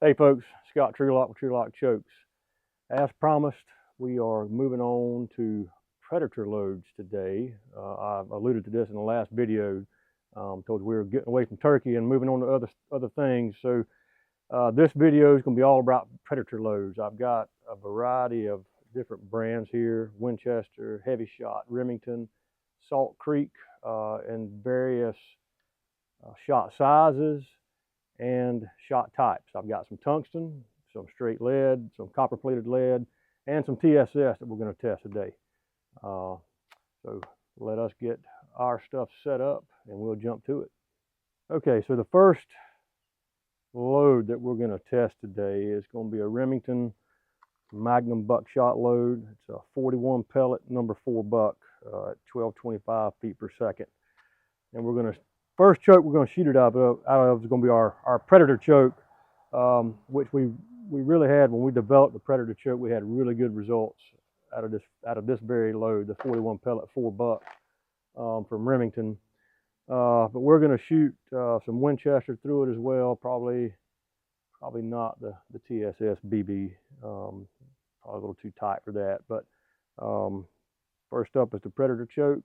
Hey folks, Scott Trulock with Trulock Chokes. As promised, we are moving on to predator loads today. I alluded to this in the last video. Told you we were getting away from turkey and moving on to other things. So this video is going to be all about predator loads. I've got a variety of different brands here: Winchester, Heavy Shot, Remington, Salt Creek, and various shot sizes and shot types. I've got some tungsten, some straight lead, some copper plated lead, and some TSS that we're going to test today. So let us get our stuff set up and we'll jump to it. Okay, so the first load that we're going to test today is going to be a Remington Magnum buckshot load. It's a 41 pellet number 4 buck at 1225 feet per second. And we're going to first choke we're going to shoot it out of is going to be our predator choke, which we really had when we developed the predator choke. We had really good results out of this very load, the 41 pellet 4 buck from Remington. But we're going to shoot some Winchester through it as well. Probably not the TSS BB. Probably a little too tight for that. But first up is the predator choke.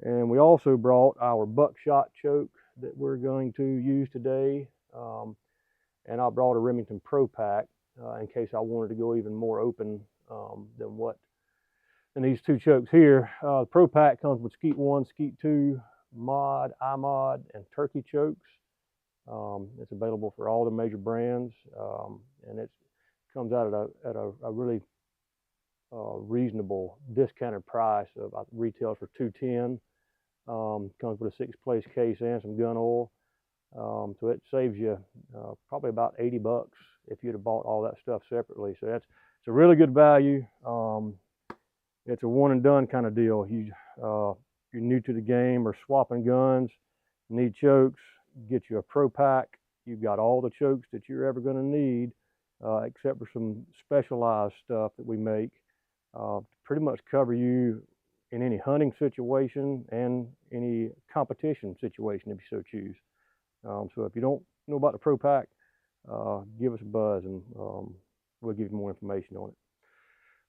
And we also brought our buckshot choke that we're going to use today. And I brought a Remington Pro Pack in case I wanted to go even more open than these two chokes here. The Pro Pack comes with Skeet 1, Skeet 2, Mod, iMod, and Turkey chokes. It's available for all the major brands, and it comes out at a really reasonable discounted price of retails for $210. Comes with a 6-place case and some gun oil, so it saves you probably about 80 bucks if you'd have bought all that stuff separately. So it's a really good value. It's a one and done kind of deal. You're new to the game or swapping guns, need chokes, get you a Pro Pack. You've got all the chokes that you're ever going to need, except for some specialized stuff that we make to pretty much cover you in any hunting situation and any competition situation if you so choose. So if you don't know about the Pro Pack, give us a buzz and we'll give you more information on it.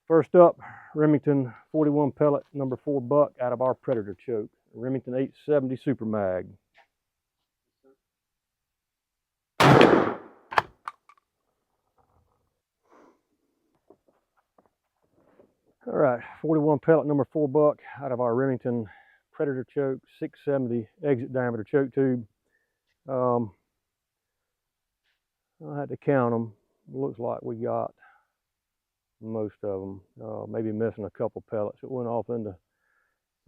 First up, Remington 41 pellet number 4 buck out of our predator choke, Remington 870 Super Mag. All right, 41 pellet number 4 buck out of our Remington predator choke, 670 exit diameter choke tube. I had to count them. Looks like we got most of them, maybe missing a couple pellets. It went off into,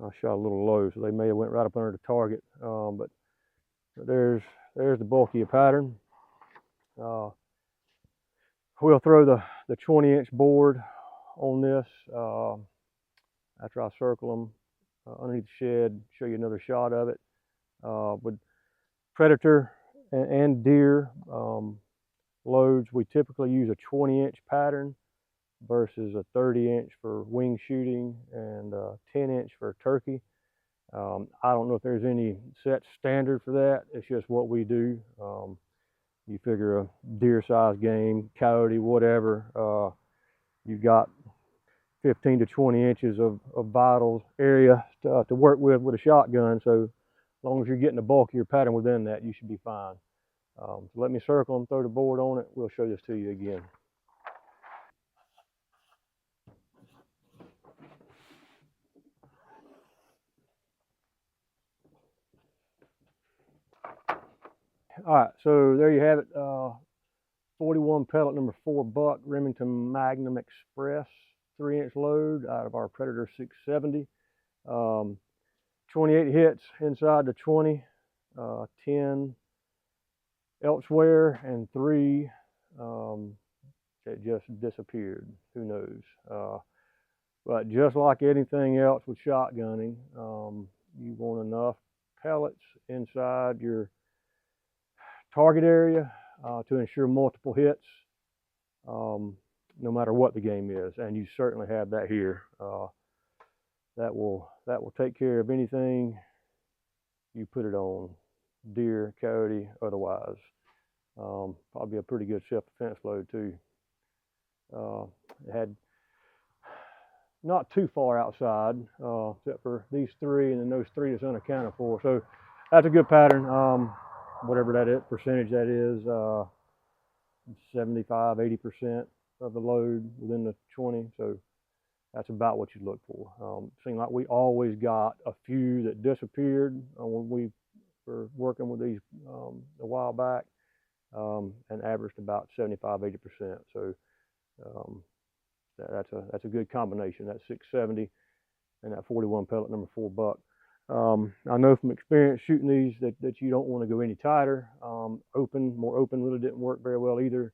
I shot a little low, so they may have went right up under the target. But there's the bulkier pattern. We'll throw the 20-inch board on this after I circle them underneath the shed, show you another shot of it. With predator and deer loads, we typically use a 20-inch pattern versus a 30-inch for wing shooting and a 10-inch for turkey. I don't know if there's any set standard for that. It's just what we do. You figure a deer size game, coyote, whatever, you've got 15 to 20 inches of vital area to work with a shotgun. So as long as you're getting a bulkier pattern within that, you should be fine. So let me circle and throw the board on it. We'll show this to you again. All right, so there you have it. 41 pellet number 4 buck Remington Magnum Express 3-inch load out of our Predator 670. 28 hits inside the 20, 10 elsewhere, and 3 that just disappeared. Who knows? But just like anything else with shotgunning, you want enough pellets inside your target area to ensure multiple hits, no matter what the game is, and you certainly have that here. That will take care of anything you put it on, deer, coyote, otherwise. Probably a pretty good self-defense load too. It had not too far outside, except for these three and then those three that's unaccounted for. So that's a good pattern. Whatever that is, percentage that is, 75, 80% of the load within the 20. So that's about what you look for. Seemed like we always got a few that disappeared when we were working with these a while back, and averaged about 75, 80%. So that's a good combination. That 670 and that 41 pellet number 4 buck. I know from experience shooting these that you don't want to go any tighter. More open really didn't work very well either.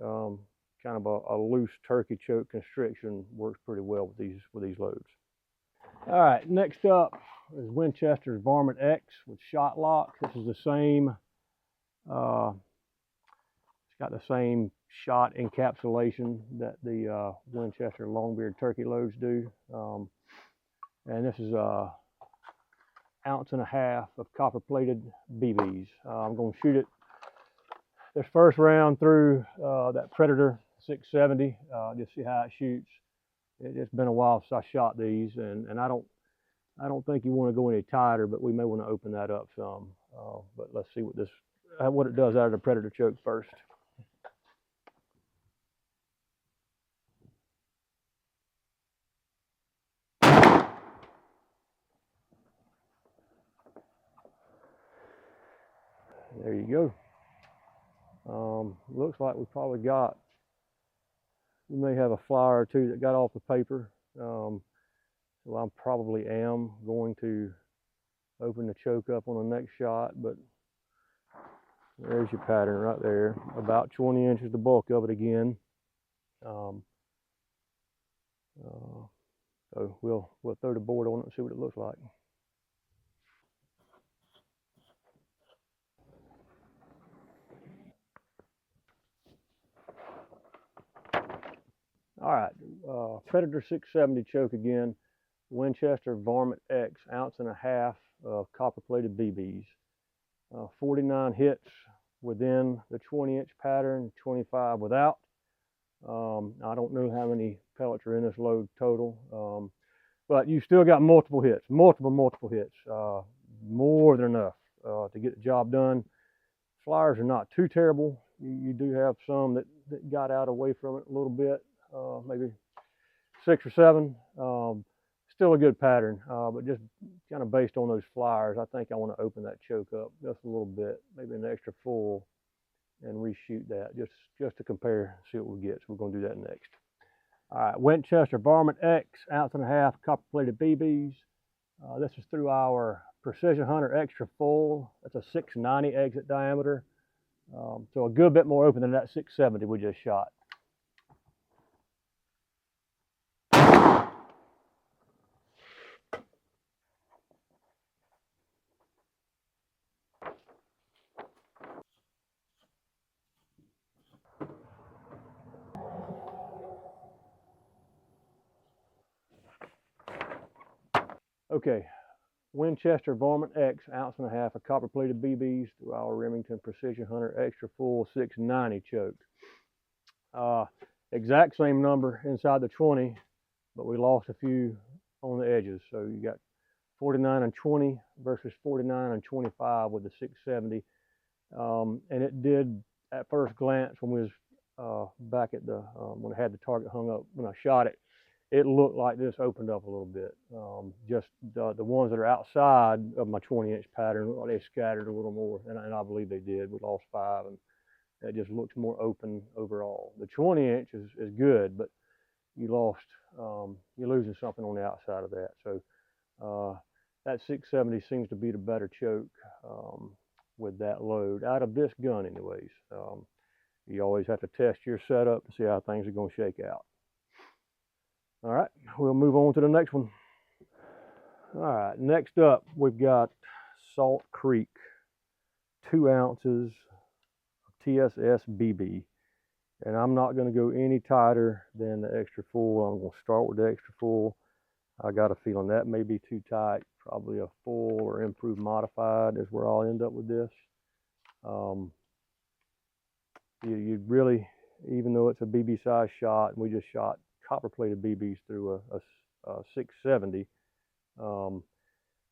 Kind of a loose turkey choke constriction works pretty well with these loads. All right, next up is Winchester's Varmint X with shot lock. This is the same. It's got the same shot encapsulation that the Winchester Longbeard turkey loads do. And this is a 1.5 ounces of copper plated BBs. I'm going to shoot it this first round through that Predator 670, just see how it shoots. It's been a while since I shot these, and I don't think you want to go any tighter, but we may want to open that up some. But let's see what it does out of the Predator choke first. There you go. Looks like we probably we may have a flower or two that got off the paper. So I probably am going to open the choke up on the next shot, but there's your pattern right there. About 20 inches, the bulk of it again. So we'll throw the board on it and see what it looks like. All right, Predator 670 choke again. Winchester Varmint X, 1.5 ounces of copper-plated BBs. 49 hits within the 20-inch pattern, 25 without. I don't know how many pellets are in this load total, but you still got multiple hits, multiple hits, more than enough to get the job done. Flyers are not too terrible. You do have some that got out away from it a little bit, maybe 6 or 7. Still a good pattern, but just kind of based on those flyers, I think I want to open that choke up just a little bit, maybe an extra full, and reshoot that just to compare, see what we get. So we're going to do that next. All right, Winchester Varmint X, 1.5 ounces copper-plated BBs. This is through our Precision Hunter Extra Full. That's a 690 exit diameter, so a good bit more open than that 670 we just shot. Okay, Winchester Varmint X, 1.5 ounces of copper-plated BBs through our Remington Precision Hunter Extra Full 690 choke. Exact same number inside the 20, but we lost a few on the edges. So you got 49 and 20 versus 49 and 25 with the 670. And it did, at first glance, when we was back at the, when I had the target hung up, when I shot it, it looked like this opened up a little bit. Just the ones that are outside of my 20-inch pattern, they scattered a little more, and I believe they did. We lost 5, and it just looks more open overall. The 20-inch is good, but you're losing something on the outside of that. So that 670 seems to be the better choke with that load, out of this gun anyways. You always have to test your setup to see how things are going to shake out. All right, we'll move on to the next one. All right, next up, we've got Salt Creek, 2 ounces of TSS BB. And I'm not going to go any tighter than the extra full. I'm going to start with the extra full. I got a feeling that may be too tight. Probably a full or improved modified is where I'll end up with this. You really, even though it's a BB size shot, and we just shot copper plated BBs through a 670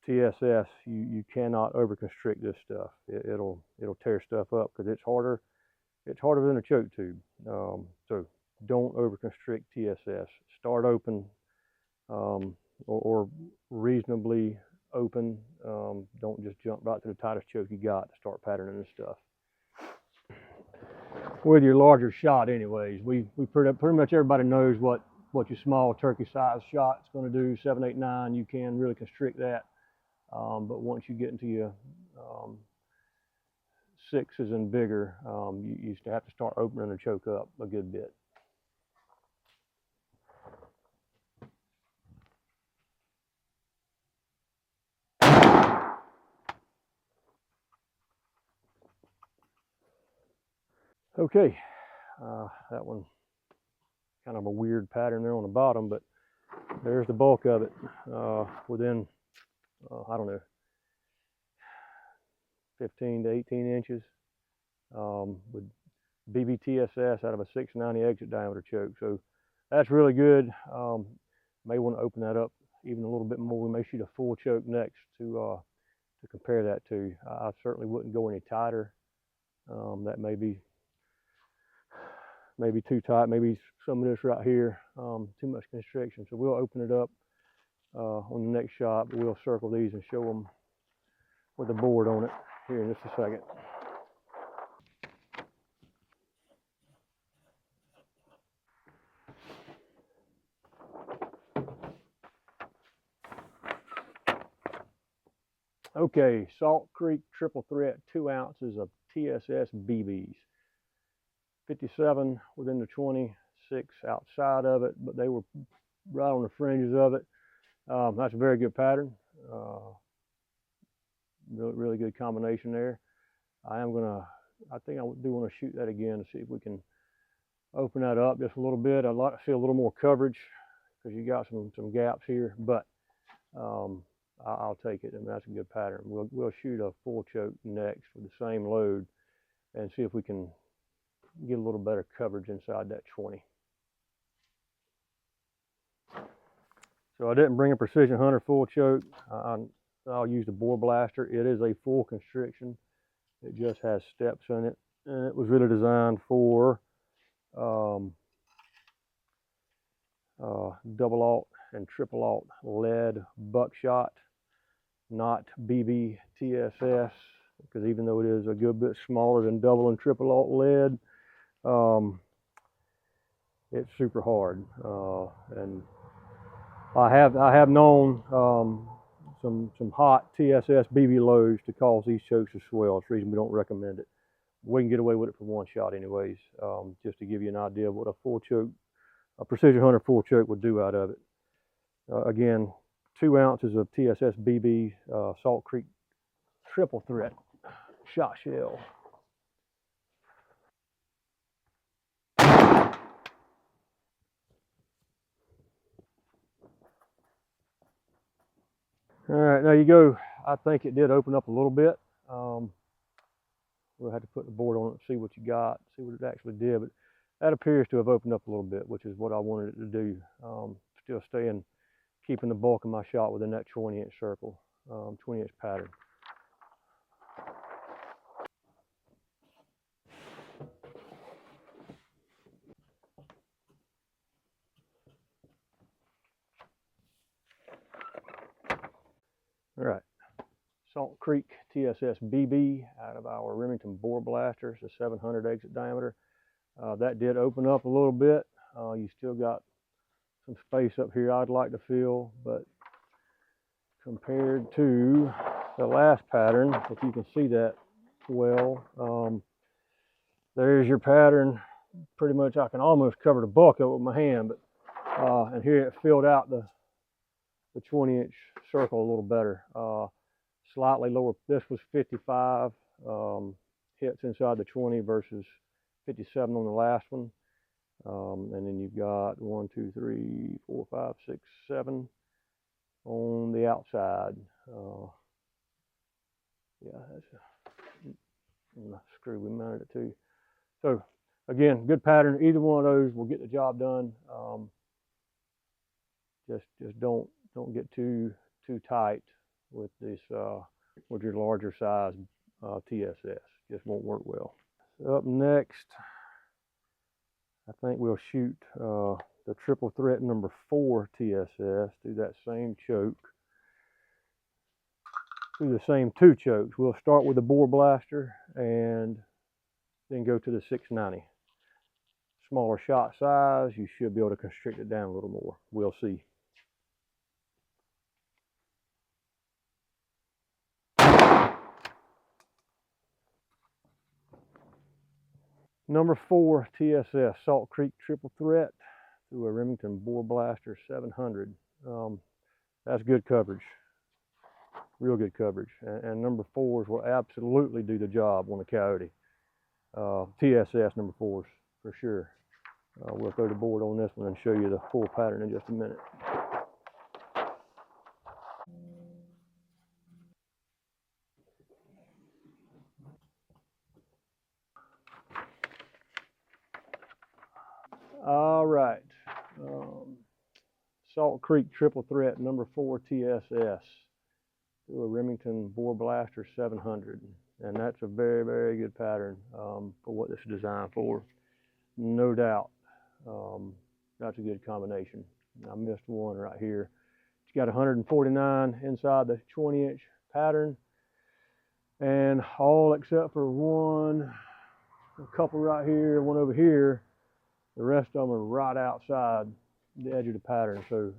TSS, you cannot over constrict this stuff. It'll tear stuff up because it's harder than a choke tube. So don't over constrict TSS. Start open or reasonably open. Don't just jump right to the tightest choke you got to start patterning this stuff. With your larger shot anyways, we pretty much everybody knows what your small turkey size shot is going to do. 7, 8, 9, you can really constrict that. But once you get into your 6s and bigger, you used to have to start opening the choke up a good bit. Okay, that one kind of a weird pattern there on the bottom, but there's the bulk of it within, I don't know, 15 to 18 inches with BBTSS out of a 690 exit diameter choke. So that's really good. May want to open that up even a little bit more. We may shoot a full choke next to compare that to. I certainly wouldn't go any tighter. That may be too tight. Maybe some of this right here, too much constriction. So we'll open it up on the next shot, but we'll circle these and show them with a board on it here in just a second. Okay, Salt Creek triple threat, 2 ounces of TSS BBs. 57 within the 20, 6 outside of it, but they were right on the fringes of it. That's a very good pattern. Really good combination there. I think I do want to shoot that again to see if we can open that up just a little bit. I'd like to see a little more coverage because you got some gaps here, but I'll take it. I mean, that's a good pattern. We'll shoot a full choke next with the same load and see if we can get a little better coverage inside that 20. So I didn't bring a Precision Hunter full choke. I'll use the bore blaster. It is a full constriction. It just has steps in it, and it was really designed for double aught and triple aught lead buckshot, not BB TSS, because even though it is a good bit smaller than double and triple aught lead, it's super hard. And I have known some hot TSS BB loads to cause these chokes to swell. That's the reason we don't recommend it. We can get away with it for one shot anyways, just to give you an idea of what a Precision Hunter full choke would do out of it. Again, 2 ounces of TSS BB Salt Creek triple threat shot shell. All right, there you go. I think it did open up a little bit. We'll have to put the board on it and see what you got, see what it actually did. But that appears to have opened up a little bit, which is what I wanted it to do. Still keeping the bulk of my shot within that 20-inch circle, 20-inch pattern. All right, Salt Creek TSS BB out of our Remington bore blaster. It's a 700 exit diameter. That did open up a little bit. You still got some space up here I'd like to fill, but compared to the last pattern, if you can see that well, there's your pattern. Pretty much I can almost cover the bulk of it with my hand, but and here it filled out the 20-inch circle a little better. Slightly lower. This was 55 hits inside the 20 versus 57 on the last one. And then you've got 1, 2, 3, 4, 5, 6, 7 on the outside. Yeah, that's a screw we mounted it to. So Again, good pattern. Either one of those will get the job done. Just don't get too tight with this with your larger size TSS. Just won't work well. So up next, I think we'll shoot the triple threat number 4 TSS through that same choke, through the same 2 chokes. We'll start with the bore blaster and then go to the 690. Smaller shot size, you should be able to constrict it down a little more. We'll see. Number 4 TSS, Salt Creek triple threat through a Remington Bore Blaster 700. That's good coverage, real good coverage. And number 4s will absolutely do the job on the coyote. TSS number 4s for sure. We'll throw the board on this one and show you the full pattern in just a minute. All right. Salt Creek triple threat number 4 TSS through a Remington Bore Blaster 700. And that's a very, very good pattern for what this is designed for. No doubt. That's a good combination. I missed one right here. It's got 149 inside the 20-inch pattern. And all except for one, a couple right here, one over here, the rest of them are right outside the edge of the pattern. So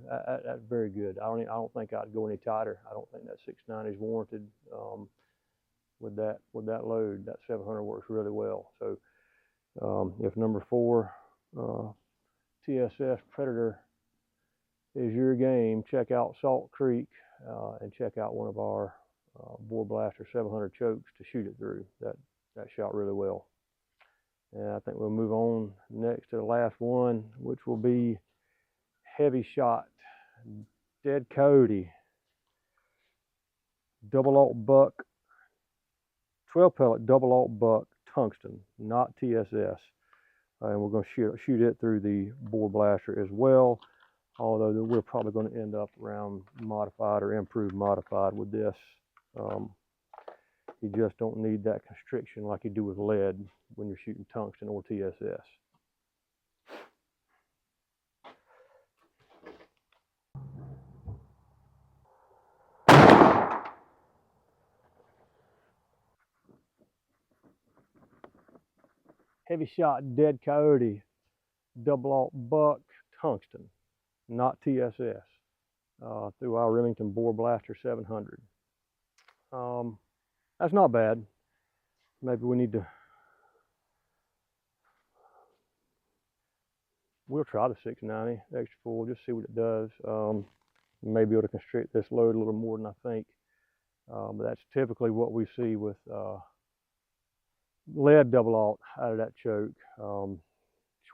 that's very good. I don't think I'd go any tighter. I don't think that 690 is warranted with that load. That 700 works really well. So if number 4 TSS Predator is your game, check out Salt Creek and check out one of our Bore Blaster 700 chokes to shoot it through. That shot really well. And I think we'll move on next to the last one, which will be heavy shot dead coyote double alt buck, 12 pellet double alt buck tungsten, not TSS. And we're going to shoot it through the Bore Blaster as well, although we're probably going to end up around modified or improved modified with this. You just don't need that constriction like you do with lead when you're shooting tungsten or TSS. Heavy shot dead coyote double alt buck tungsten, not TSS, through our Remington Bore Blaster 700. That's not bad. Maybe we need to, we'll try the 690 extra full, just see what it does. Maybe able to constrict this load a little more than I think. But that's typically what we see with lead double alt out of that choke.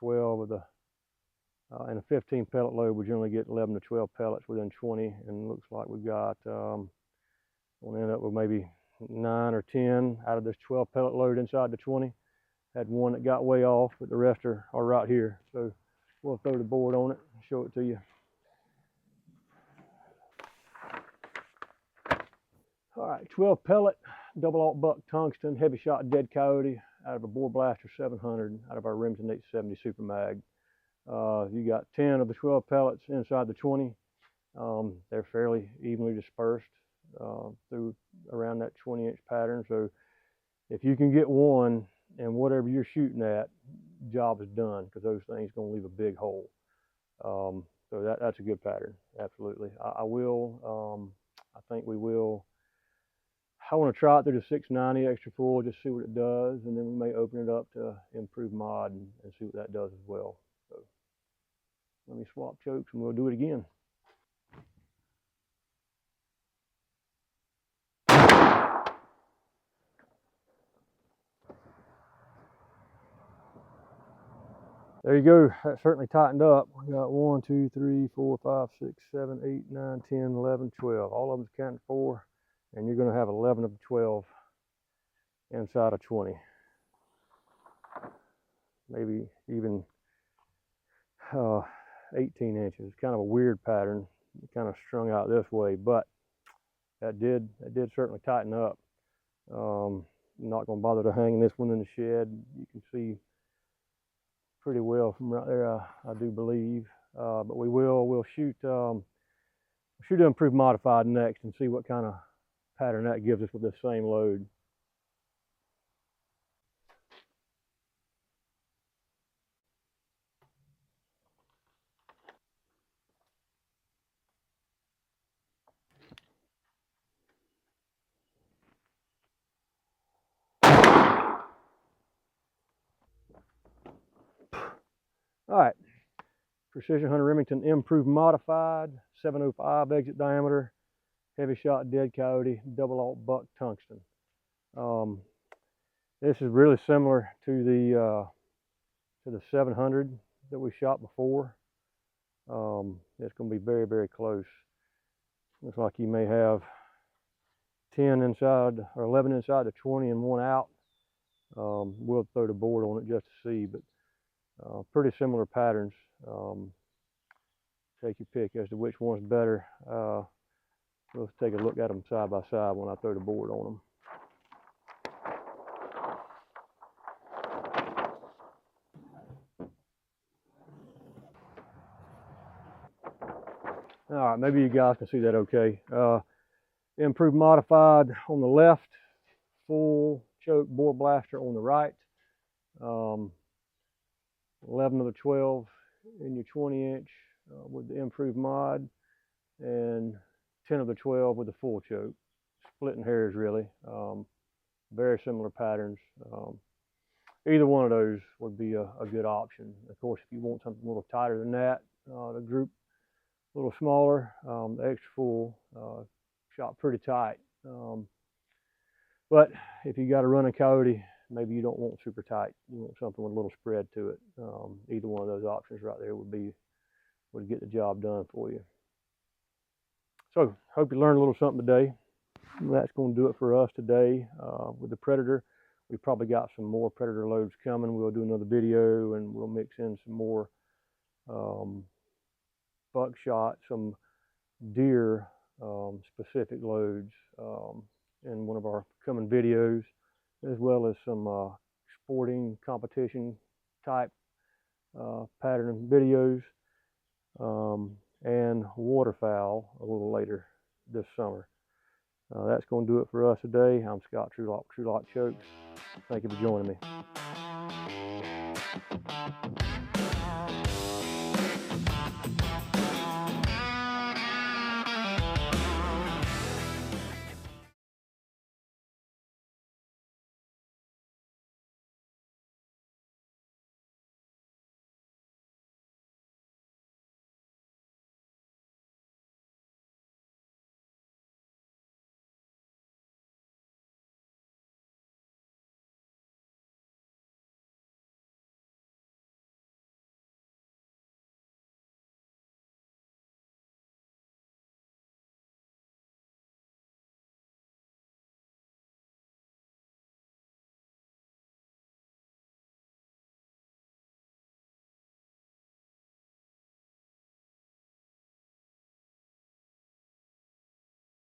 12 of the in a 15 pellet load, we generally get 11 to 12 pellets within 20, and it looks like we've got we'll end up with maybe 9 or 10 out of this 12 pellet load inside the 20. Had one that got way off, but the rest are right here. So we'll throw the board on it and show it to you. All right, 12 pellet double alt buck tungsten heavy shot dead coyote out of a Bore Blaster 700 out of our Remington 870 Super Mag. You got 10 of the 12 pellets inside the 20. They're fairly evenly dispersed through around that 20-inch pattern. So if you can get one and whatever you're shooting at, job is done, because those things are going to leave a big hole. So that's a good pattern, absolutely. I think we will. I want to try it through the 690 extra full, just see what it does, and then we may open it up to improve mod and see what that does as well. So let me swap chokes and we'll do it again. There you go. That certainly tightened up. We got 1, 2, 3, 4, 5, 6, 7, 8, 9, 10, 11, 12. All of them counted for, and you're going to have 11 of the 12 inside of 20. maybe even 18 inches. Kind of a weird pattern, kind of strung out this way, but that did certainly tighten up. I'm not going to bother to hang this one in the shed. You can see pretty well from right there, I do believe. But we'll shoot Improved Modified next and see what kind of pattern that gives us with this same load. All right, Precision Hunter Remington Improved Modified, 705 exit diameter, heavy shot dead coyote, double aught buck tungsten. This is really similar to the 700 that we shot before. It's going to be very, very close. Looks like you may have 10 inside or 11 inside the 20 and one out. We'll throw the board on it just to see, but pretty similar patterns. Take your pick as to which one's better. We'll take a look at them side by side when I throw the board on them. All right, maybe you guys can see that okay. Improved Modified on the left, full choke bore blaster on the right. 11 of the 12 in your 20-inch with the improved mod, and 10 of the 12 with the full choke. Splitting hairs really. Very similar patterns. Either one of those would be a good option. Of course, if you want something a little tighter than that, the group a little smaller, the extra full shot pretty tight. But if you got a running coyote, maybe you don't want super tight. You want something with a little spread to it. Either one of those options right there would get the job done for you. So, hope you learned a little something today. That's going to do it for us today with the Predator. We probably got some more Predator loads coming. We'll do another video and we'll mix in some more buckshot, some deer specific loads in one of our coming videos, as well as some sporting competition type pattern videos and waterfowl a little later this summer. That's going to do it for us today. I'm Scott Trulock, Trulock Chokes. Thank you for joining me.